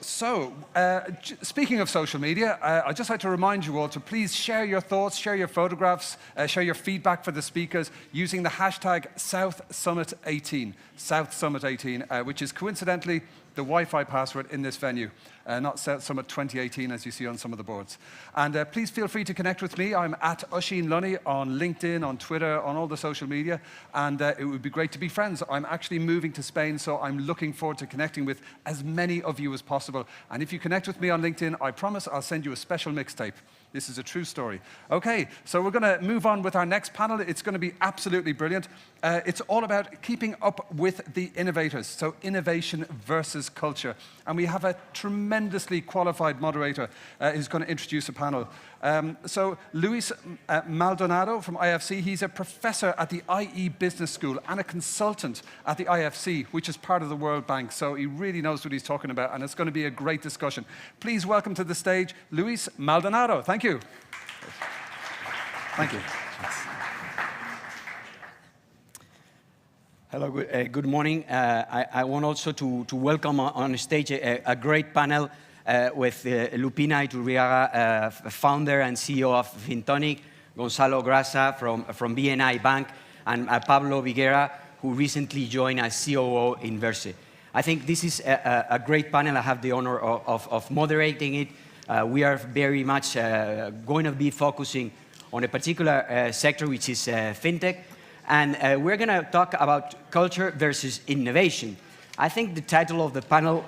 Speaking of social media, I'd just like to remind you all to please share your thoughts, share your photographs, share your feedback for the speakers using the hashtag SouthSummit18, SouthSummit18, which is coincidentally the Wi-Fi password in this venue, not South Summit 2018 as you see on some of the boards. And please feel free to connect with me. I'm at Oisin Lunny on LinkedIn, on Twitter, on all the social media, and it would be great to be friends. I'm actually moving to Spain, so I'm looking forward to connecting with as many of you as possible. And if you connect with me on LinkedIn, I promise I'll send you a special mixtape. This is a true story. Okay, so we're going to move on with our next panel. It's going to be absolutely brilliant. It's all about keeping up with the innovators, so innovation versus culture. And we have a tremendously qualified moderator who's going to introduce a panel. So Luis Maldonado from IFC, he's a professor at the IE Business School and a consultant at the IFC, which is part of the World Bank. So he really knows what he's talking about, and it's going to be a great discussion. Please welcome to the stage Luis Maldonado. Thank you. Thank you. Hello, good morning. I want also to welcome on stage a great panel with Lupina Iturriaga, founder and CEO of Fintonic, Gonzalo Grasa from BNI Bank, and Pablo Viguera, who recently joined as COO in Verse. I think this is a great panel. I have the honor of moderating it. We are very much going to be focusing on a particular sector, which is fintech. And we're going to talk about culture versus innovation. I think the title of the panel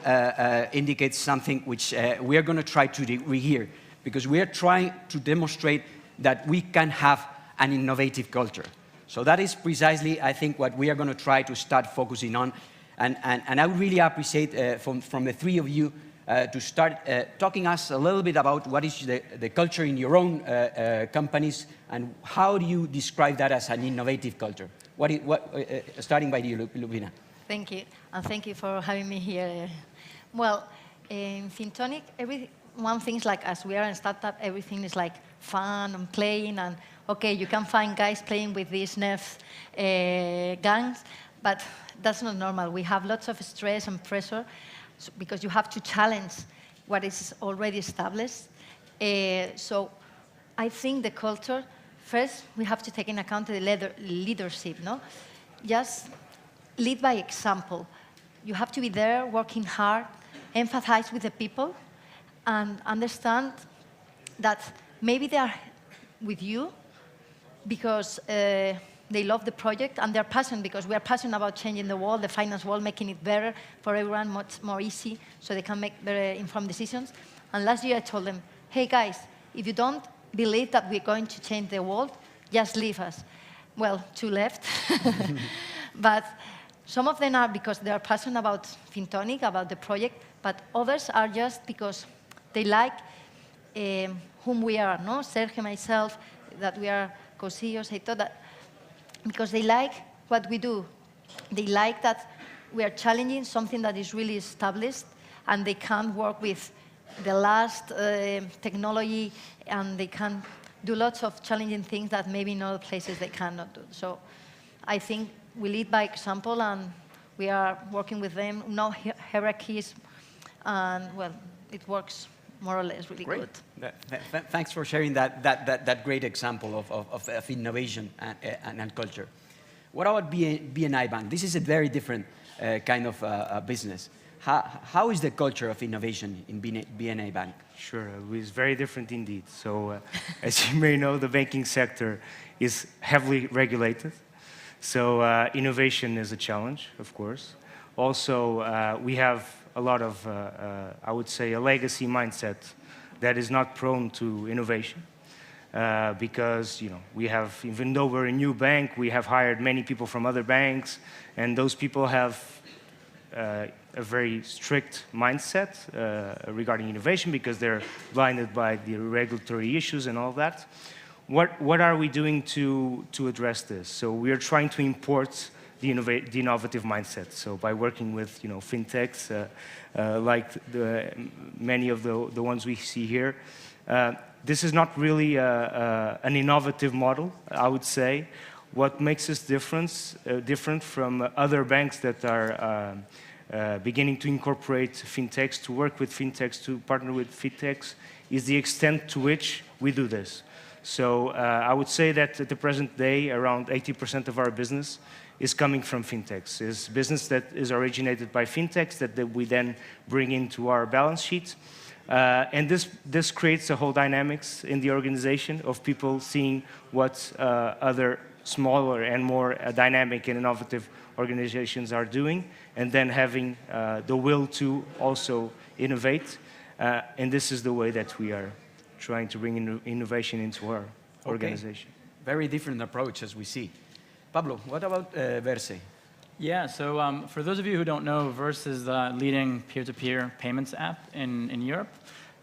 indicates something which we are going to try to do here, because we are trying to demonstrate that we can have an innovative culture. So that is precisely, I think, what we are going to try to start focusing on. And I would really appreciate from the three of you to start talking us a little bit about what is the culture in your own companies, and how do you describe that as an innovative culture? Starting by you, Lupina. Thank you, and thank you for having me here. Well, in Fintonic, one thing is like, as we are a startup, everything is like fun and playing, and okay, you can find guys playing with these Nerf guns, but that's not normal. We have lots of stress and pressure, because you have to challenge what is already established. So I think the culture, first, we have to take into account the leadership, no? Just lead by example. You have to be there, working hard, empathize with the people, and understand that maybe they are with you because they love the project, and they're passionate, because we are passionate about changing the world, the finance world, making it better for everyone, much more easy, so they can make better informed decisions. And last year I told them, hey guys, if you don't believe that we're going to change the world, just leave us. Well, two left. But some of them are because they are passionate about Fintonic, about the project, but others are just because they like whom we are, no? Sergio, myself, that we are co-CEOs. I thought that because they like what we do. They like that we are challenging something that is really established, and they can work with the last technology, and they can do lots of challenging things that maybe in other places they cannot do. So I think we lead by example, and we are working with them, no hierarchies, and well, it works more or less really good. Thanks for sharing that great example of innovation and culture. What about BNI Bank? This is a very different kind of business. How is the culture of innovation in BNI Bank? Sure, it's very different indeed. So, as you may know, the banking sector is heavily regulated. So innovation is a challenge, of course. Also, we have a lot of, I would say, a legacy mindset that is not prone to innovation. Because we have, even though we're a new bank, we have hired many people from other banks, and those people have a very strict mindset regarding innovation, because they're blinded by the regulatory issues and all that. What are we doing to address this? So we are trying to import the innovative mindset. So by working with fintechs like many of the ones we see here. This is not really an innovative model, I would say. What makes us different from other banks that are beginning to incorporate fintechs, to work with fintechs, to partner with fintechs, is the extent to which we do this. So I would say that at the present day, around 80% of our business is coming from fintechs. It's business that is originated by fintechs that we then bring into our balance sheet. And this creates a whole dynamics in the organization of people seeing what other smaller and more dynamic and innovative organizations are doing, and then having the will to also innovate. And this is the way that we are trying to bring innovation into our organization. Very different approach, as we see. Pablo, what about Verse? Yeah, so for those of you who don't know, Verse is the leading peer-to-peer payments app in Europe.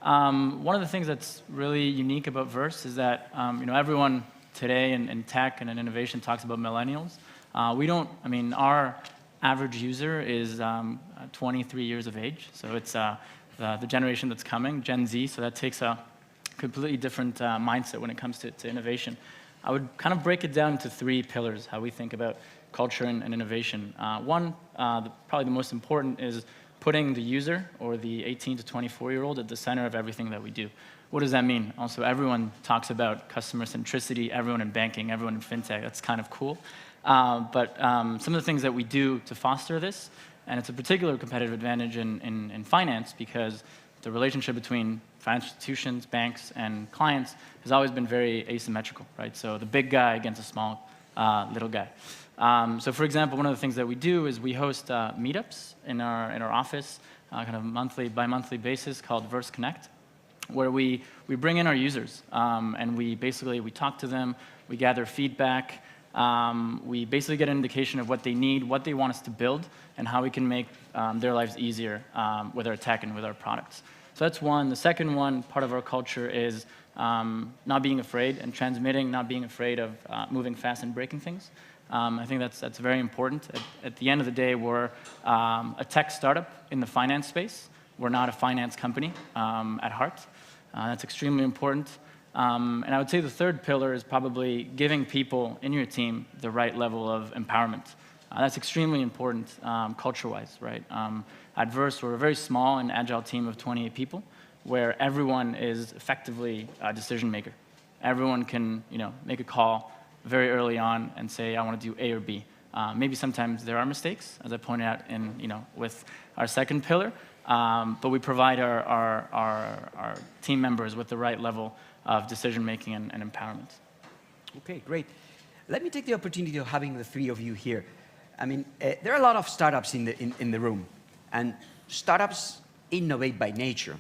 One of the things that's really unique about Verse is that everyone today in tech and in innovation talks about millennials. Our average user is 23 years of age, so it's the generation that's coming, Gen Z, so that takes a completely different mindset when it comes to innovation. I would kind of break it down into 3 pillars, how we think about culture and innovation. One, probably the most important, is putting the user, or the 18 to 24-year-old, at the center of everything that we do. What does that mean? Also, everyone talks about customer centricity, everyone in banking, everyone in fintech. That's kind of cool. But some of the things that we do to foster this, and it's a particular competitive advantage in finance, because the relationship between financial institutions, banks, and clients has always been very asymmetrical, right? So the big guy against a small little guy. So for example, one of the things that we do is we host meetups in our office, kind of bi-monthly basis, called Verse Connect, where we bring in our users, and we talk to them, we gather feedback, we basically get an indication of what they need, what they want us to build, and how we can make their lives easier with our tech and with our products. So that's one. The second one, part of our culture, is not being afraid and transmitting, not being afraid of moving fast and breaking things. I think that's very important. At the end of the day, we're a tech startup in the finance space. We're not a finance company at heart. That's extremely important. And I would say the third pillar is probably giving people in your team the right level of empowerment. That's extremely important culture-wise, right? At Verse, we're a very small and agile team of 28 people, where everyone is effectively a decision maker. Everyone can, make a call very early on and say, I want to do A or B. Maybe sometimes there are mistakes, as I pointed out with our second pillar, but we provide our team members with the right level of decision-making and empowerment. Okay, great. Let me take the opportunity of having the 3 of you here. I mean, there are a lot of startups in the room, and startups innovate by nature.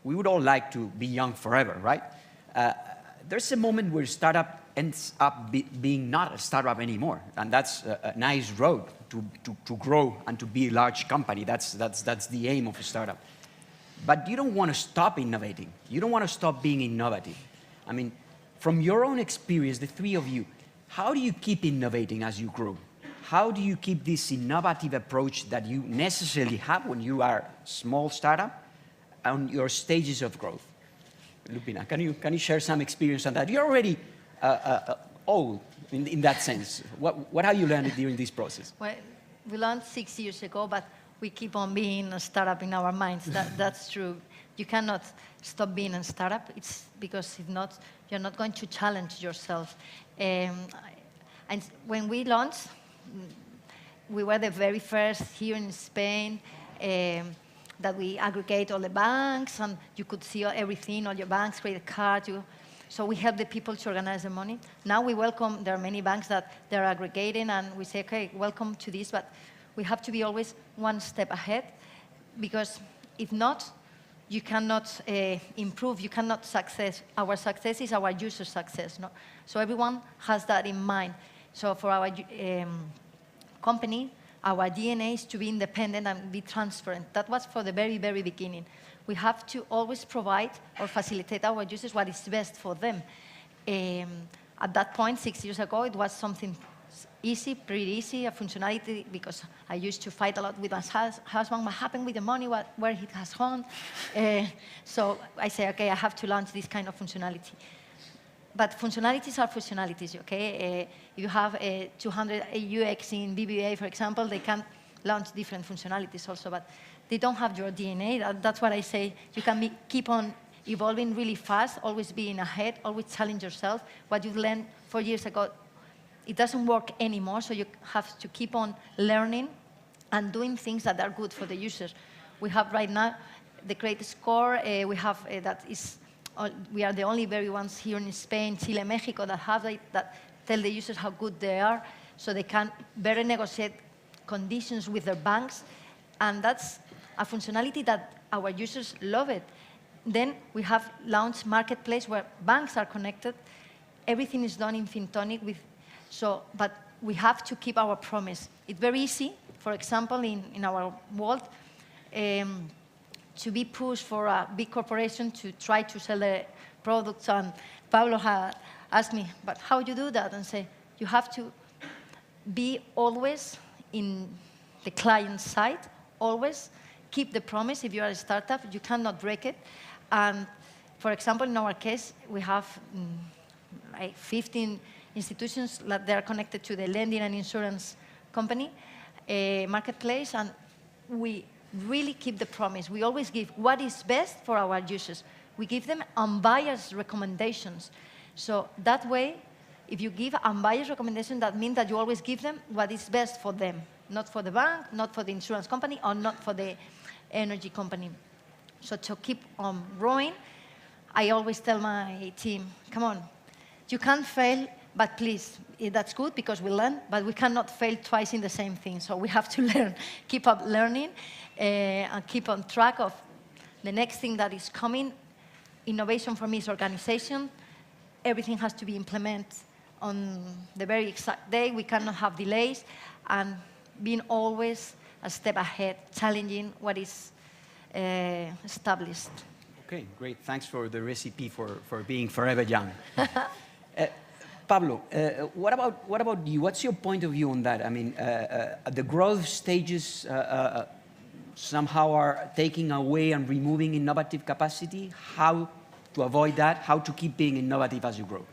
We would all like to be young forever, right? There's a moment where startup ends up being not a startup anymore, and that's a nice road to grow and to be a large company. That's the aim of a startup. But you don't want to stop innovating. You don't want to stop being innovative. I mean, from your own experience, the 3 of you, how do you keep innovating as you grow? How do you keep this innovative approach that you necessarily have when you are a small startup on your stages of growth? Lupina, can you share some experience on that? You're already old in that sense. What have you learned during this process? Well, we learned 6 years ago, but we keep on being a startup in our minds. That's true. You cannot stop being a startup. It's because if not, you're not going to challenge yourself. And when we launched, we were the very first here in Spain that we aggregate all the banks, and you could see everything, all your banks, credit cards. So we help the people to organize the money. Now we welcome, there are many banks that they're aggregating, and we say, okay, welcome to this, but we have to be always one step ahead, because if not, you cannot improve, you cannot success. Our success is our user success. No? So everyone has that in mind. So for our company, our DNA is to be independent and be transparent. That was for the very, very beginning. We have to always provide or facilitate our users what is best for them. At that point, 6 years ago, it was something easy, pretty easy, a functionality, because I used to fight a lot with my husband, what happened with the money, where it has gone. So I say, okay, I have to launch this kind of functionality. But functionalities are functionalities, okay? You have 200 UX in BBVA, for example, they can launch different functionalities also, but they don't have your DNA. That's what I say. You can keep on evolving really fast, always being ahead, always challenge yourself. What you learned 4 years ago, it doesn't work anymore, so you have to keep on learning and doing things that are good for the users. We have right now the credit score. We have we are the only very ones here in Spain, Chile, Mexico that have that tell the users how good they are, so they can better negotiate conditions with their banks, and that's a functionality that our users love it. Then we have launched Marketplace where banks are connected. Everything is done in Fintonic but we have to keep our promise. It's very easy, for example, in our world, to be pushed for a big corporation to try to sell the products. And Pablo had asked me, but how do you do that? And say, you have to be always in the client side, always keep the promise. If you are a startup, you cannot break it. And for example, in our case, we have like 15 institutions that they are connected to the lending and insurance company, Marketplace, and we really keep the promise. We always give what is best for our users. We give them unbiased recommendations. So that way, if you give unbiased recommendations, that means that you always give them what is best for them, not for the bank, not for the insurance company, or not for the energy company. So to keep on growing, I always tell my team, come on, you can't fail, but please, that's good because we learn, but we cannot fail twice in the same thing. So we have to learn, keep up learning, and keep on track of the next thing that is coming. Innovation for me is organization. Everything has to be implemented on the very exact day. We cannot have delays, and being always a step ahead, challenging what is established. Okay, great. Thanks for the recipe for being forever young. Pablo, what about you? What's your point of view on that? I mean, the growth stages somehow are taking away and removing innovative capacity. How to avoid that? How to keep being innovative as you grow?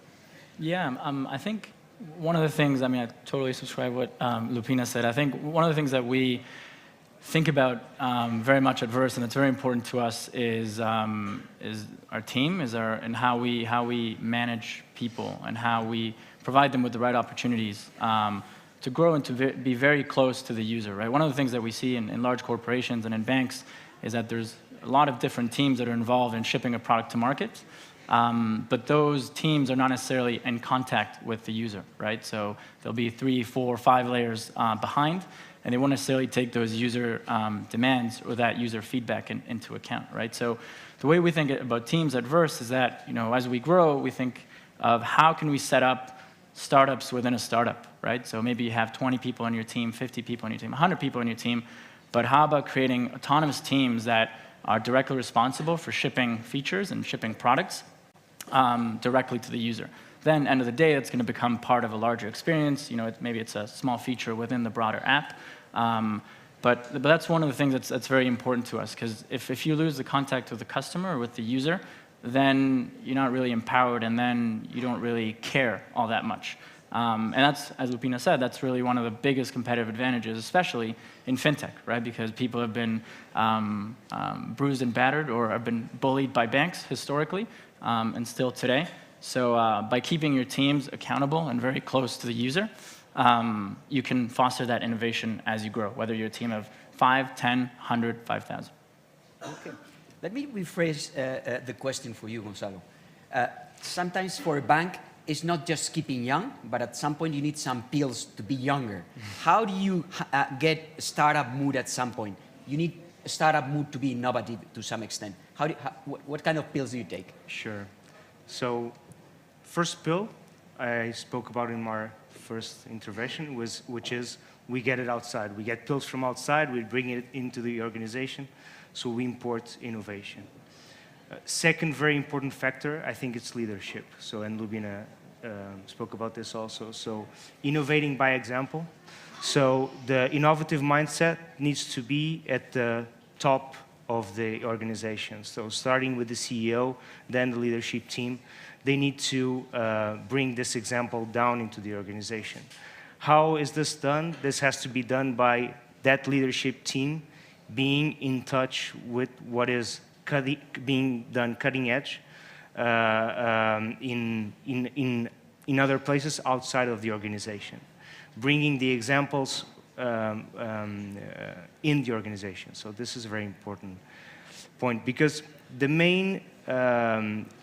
Yeah, I think one of the things, I mean, I totally subscribe what Lupina said. I think one of the things that we think about very much at Verse, and it's very important to us, is our team, and how we manage people, and how we provide them with the right opportunities to grow and to be very close to the user. Right. One of the things that we see in large corporations and in banks is that there's a lot of different teams that are involved in shipping a product to market, but those teams are not necessarily in contact with the user. Right. So there'll be 3, 4, 5 layers behind. And they won't necessarily take those user demands or that user feedback into account, right? So the way we think about teams at Verse is that, as we grow, we think of how can we set up startups within a startup, right? So maybe you have 20 people on your team, 50 people on your team, 100 people on your team, but how about creating autonomous teams that are directly responsible for shipping features and shipping products directly to the user? Then, end of the day, it's going to become part of a larger experience. Maybe it's a small feature within the broader app. But that's one of the things that's very important to us, because if you lose the contact with the customer or with the user, then you're not really empowered, and then you don't really care all that much. And that's, as Lupina said, that's really one of the biggest competitive advantages, especially in fintech, right? Because people have been bruised and battered, or have been bullied by banks historically, and still today. So by keeping your teams accountable and very close to the user, you can foster that innovation as you grow, whether you're a team of 5, 10, 100, 5,000. Okay. Let me rephrase the question for you, Gonzalo. Sometimes for a bank, it's not just keeping young, but at some point you need some pills to be younger. How do you get startup mood at some point? You need a startup mood to be innovative to some extent. What kind of pills do you take? Sure. So first pill I spoke about in my first intervention, which is we get it outside. We get pills from outside, we bring it into the organization, so we import innovation. Second very important factor, I think it's leadership. So, and Lubina spoke about this also. So innovating by example. So the innovative mindset needs to be at the top of the organization. So starting with the CEO, then the leadership team, they need to bring this example down into the organization. How is this done? This has to be done by that leadership team being in touch with what is being done cutting edge in other places outside of the organization, bringing the examples in the organization. So this is a very important point, because the main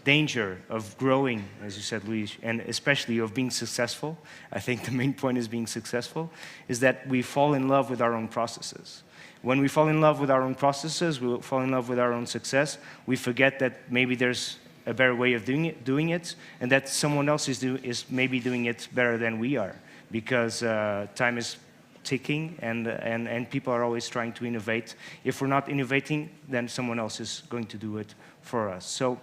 danger of growing, as you said, Luis, and especially of being successful, I think the main point is being successful, is that we fall in love with our own processes. When we fall in love with our own processes, we fall in love with our own success, we forget that maybe there's a better way of doing it, and that someone else is maybe doing it better than we are, because time is ticking, and people are always trying to innovate. If we're not innovating, then someone else is going to do it for us. So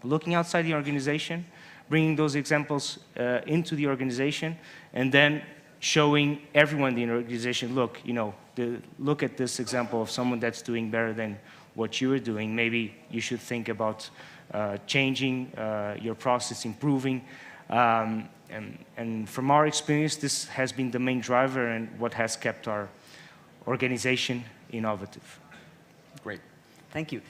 looking outside the organization, bringing those examples into the organization, and then showing everyone in the organization, look, look at this example of someone that's doing better than what you are doing. Maybe you should think about changing your process, improving. And from our experience, this has been the main driver and what has kept our organization innovative. Great. Thank you.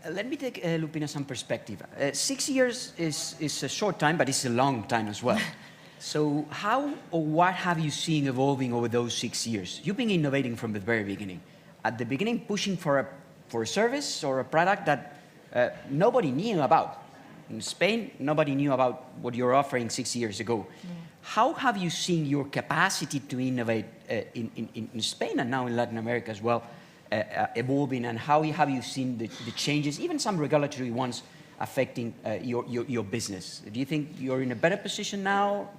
Let me take, Lupina, some perspective. 6 years is a short time, but it's a long time as well. So how or what have you seen evolving over those 6 years? You've been innovating from the very beginning. At the beginning, pushing for a service or a product that nobody knew about. In Spain, nobody knew about what you're offering 6 years ago. Yeah. How have you seen your capacity to innovate in Spain and now in Latin America as well evolving, and how have you seen the changes, even some regulatory ones, affecting your business? Do you think you're in a better position now?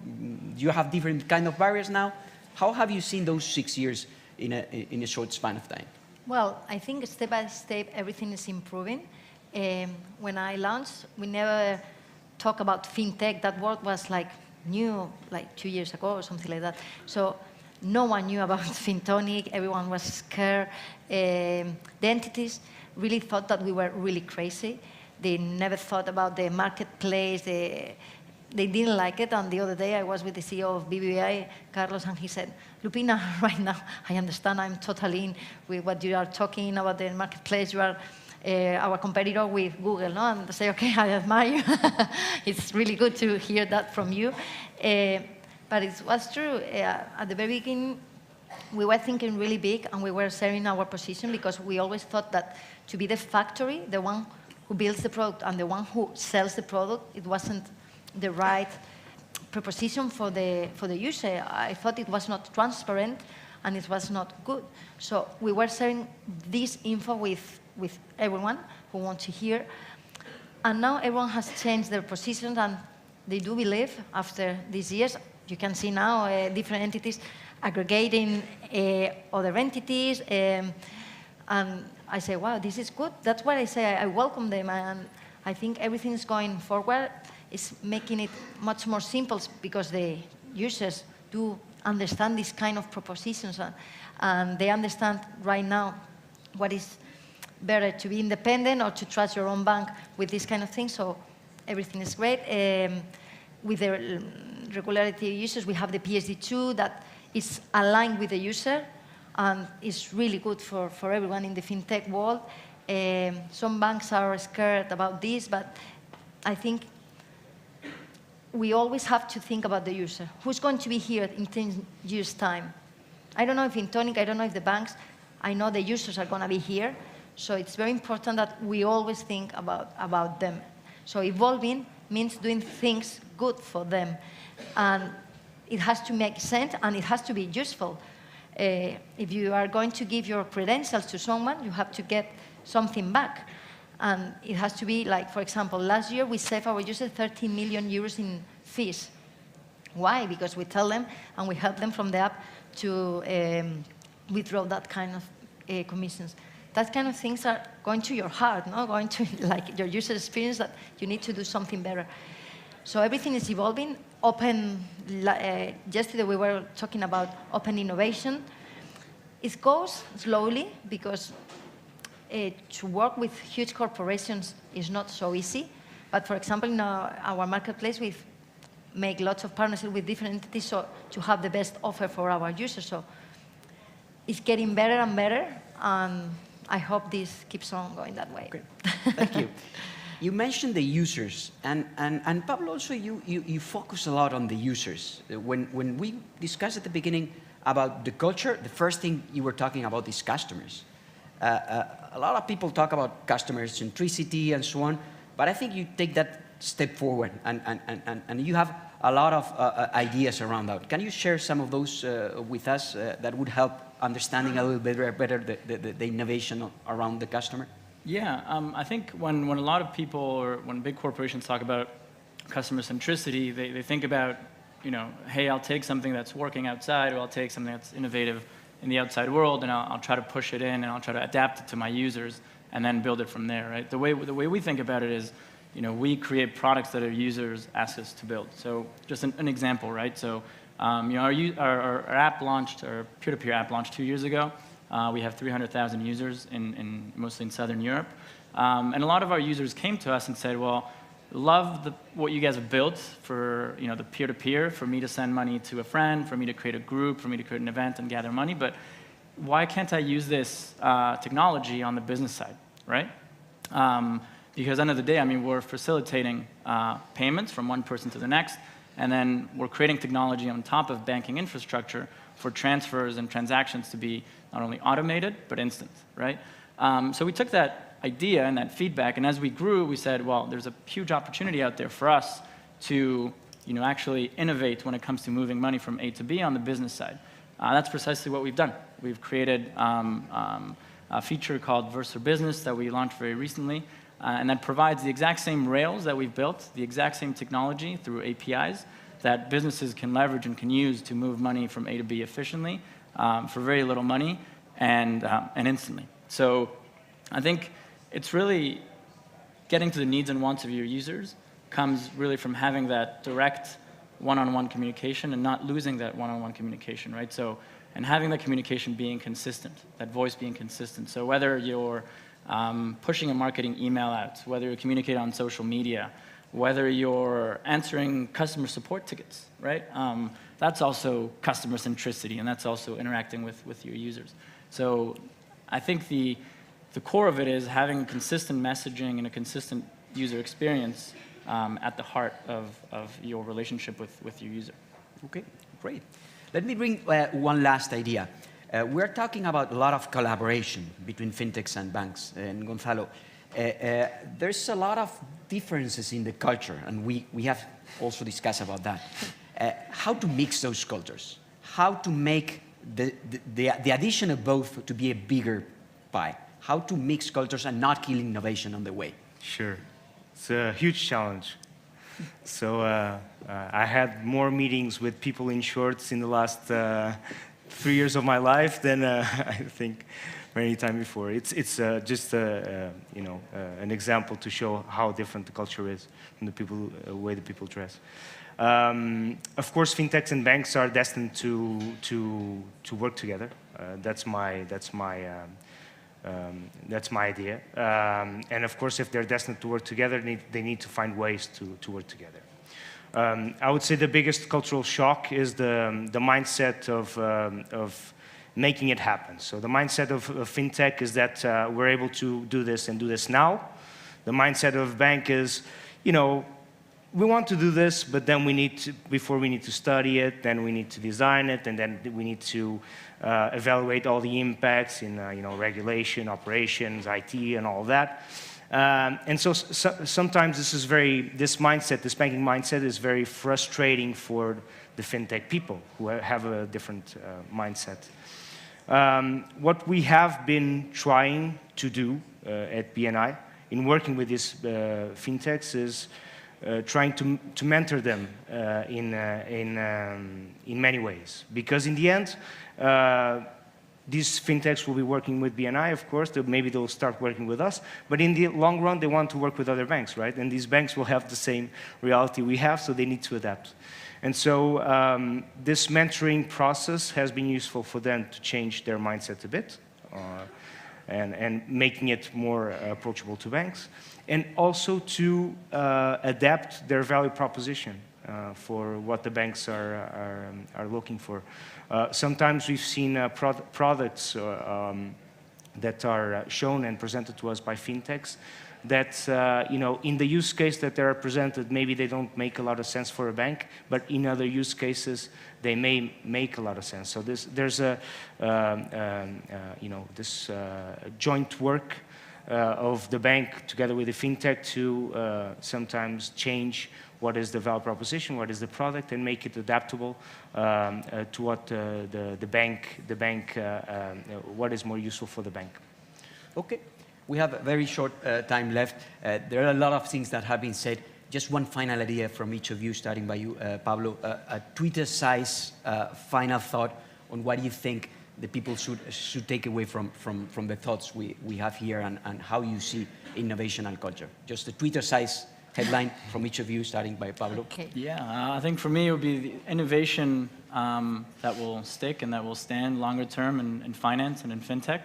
Do you have different kind of barriers now? How have you seen those 6 years in a short span of time? Well, I think step by step everything is improving. When I launched, we never talked about fintech. That word was like new, like 2 years ago or something like that. So no one knew about Fintonic. Everyone was scared. The entities really thought that we were really crazy. They never thought about the marketplace. They didn't like it. And the other day, I was with the CEO of BBVA, Carlos, and he said, Lupina, right now, I understand I'm totally in with what you are talking about the marketplace. You are our competitor with Google, no? And I say, okay, I admire you. It's really good to hear that from you. But it was true. At the very beginning, we were thinking really big, and we were sharing our position, because we always thought that to be the factory, the one who builds the product and the one who sells the product, it wasn't the right proposition for the user. I thought it was not transparent, and it was not good. So we were sharing this info with everyone who wants to hear. And now everyone has changed their positions, and they do believe, after these years, you can see now different entities aggregating other entities. And I say, wow, this is good. That's why I say I welcome them. And I think everything is going forward. It's making it much more simple, because the users do understand this kind of propositions. And they understand right now what is better, to be independent or to trust your own bank with this kind of thing. So everything is great. With the regularity users, we have the PSD2 that is aligned with the user, and is really good for everyone in the fintech world. Some banks are scared about this, but I think we always have to think about the user. Who's going to be here in 10 years' time? I don't know if Fintonic, I don't know if the banks, I know the users are going to be here. So it's very important that we always think about them. So evolving means doing things good for them. And it has to make sense, and it has to be useful. If you are going to give your credentials to someone, you have to get something back. And it has to be like, for example, last year we saved our users 30 million euros in fees. Why? Because we tell them and we help them from the app to withdraw that kind of commissions. That kind of things are going to your heart, no? Going to like your user experience, that you need to do something better. So everything is evolving. Open, yesterday we were talking about open innovation. It goes slowly, because to work with huge corporations is not so easy. But for example, in our marketplace, we make lots of partnerships with different entities, so to have the best offer for our users. So it's getting better and better, and I hope this keeps on going that way. Okay. Thank you. You mentioned the users, and Pablo, also you focus a lot on the users. When we discussed at the beginning about the culture, the first thing you were talking about is customers. A lot of people talk about customer centricity and so on, but I think you take that step forward, and you have a lot of ideas around that. Can you share some of those with us that would help understanding a little bit better the innovation around the customer? Yeah, I think when a lot of people, or when big corporations talk about customer centricity, they think about, hey, I'll take something that's working outside, or I'll take something that's innovative in the outside world, and I'll try to push it in, and I'll try to adapt it to my users, and then build it from there, right? The way we think about it is, we create products that our users ask us to build. So just an example, right? So our app launched, our peer-to-peer app launched 2 years ago. We have 300,000 users, mostly in Southern Europe. And a lot of our users came to us and said, well, love what you guys have built for the peer-to-peer, for me to send money to a friend, for me to create a group, for me to create an event and gather money, but why can't I use this technology on the business side, right? Because at the end of the day, we're facilitating payments from one person to the next, and then we're creating technology on top of banking infrastructure for transfers and transactions to be not only automated, but instant, right? So we took that idea and that feedback, and as we grew, we said, well, there's a huge opportunity out there for us to actually innovate when it comes to moving money from A to B on the business side. That's precisely what we've done. We've created a feature called Verse for Business that we launched very recently, and that provides the exact same rails that we've built, the exact same technology through APIs that businesses can leverage and can use to move money from A to B efficiently for very little money and instantly. So I think it's really getting to the needs and wants of your users comes really from having that direct one-on-one communication and not losing that one-on-one communication, right? So, and having that communication being consistent, that voice being consistent. So whether you're pushing a marketing email out, whether you communicate on social media, whether you're answering customer support tickets, right? That's also customer centricity, and that's also interacting with your users. So I think the core of it is having consistent messaging and a consistent user experience at the heart of your relationship with your user. Okay, great. Let me bring one last idea. We're talking about a lot of collaboration between fintechs and banks. And Gonzalo, there's a lot of differences in the culture, and we have also discussed about that. How to mix those cultures? How to make the addition of both to be a bigger pie? How to mix cultures and not kill innovation on the way? Sure. It's a huge challenge. So I had more meetings with people in shorts in the last 3 years of my life than I think any time before. It's just an example to show how different the culture is from the way the people dress. Of course, fintechs and banks are destined to work together. That's my idea. And of course, if they're destined to work together, they need to find ways to work together. I would say the biggest cultural shock is the mindset of making it happen. So the mindset of fintech is that we're able to do this and do this now. The mindset of bank is, we want to do this, but then before we need to study it, then we need to design it, and then we need to evaluate all the impacts in regulation, operations, IT, and all of that. And so sometimes this banking mindset is very frustrating for the fintech people who have a different mindset. What we have been trying to do at BNI in working with these fintechs is trying to mentor them in many ways. Because in the end, these fintechs will be working with BNI, of course. Maybe they'll start working with us. But in the long run, they want to work with other banks, right? And these banks will have the same reality we have, so they need to adapt. And so this mentoring process has been useful for them to change their mindset a bit and making it more approachable to banks. And also to adapt their value proposition. for what the banks are looking for. Sometimes we've seen products that are shown and presented to us by fintechs that, in the use case that they are presented, maybe they don't make a lot of sense for a bank, but in other use cases, they may make a lot of sense. So there's a, this joint work of the bank together with the fintech to sometimes change what is the value proposition, what is the product, and make it adaptable to what the bank, what is more useful for the bank. Okay, we have a very short time left. There are a lot of things that have been said. Just one final idea from each of you, starting by you, Pablo. A Twitter-size final thought on what you think the people should take away from the thoughts we have here and how you see innovation and culture. Just a Twitter-size headline from each of you, starting by Pablo. Okay. Yeah, I think for me it would be the innovation that will stick and that will stand longer term in finance and in fintech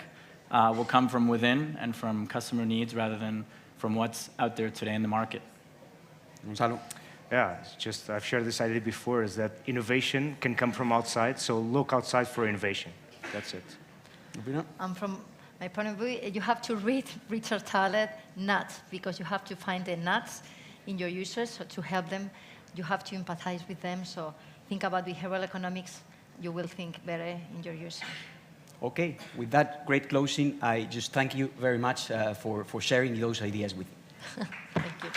will come from within and from customer needs rather than from what's out there today in the market. Gonzalo. Yeah, it's just I've shared this idea before, is that innovation can come from outside, so look outside for innovation. That's it. From my point of view, you have to read Richard Thaler nuts, because you have to find the nuts in your users. So to help them, you have to empathize with them. So think about behavioral economics. You will think better in your users. Okay, with that great closing, I just thank you very much for sharing those ideas with me. Thank you.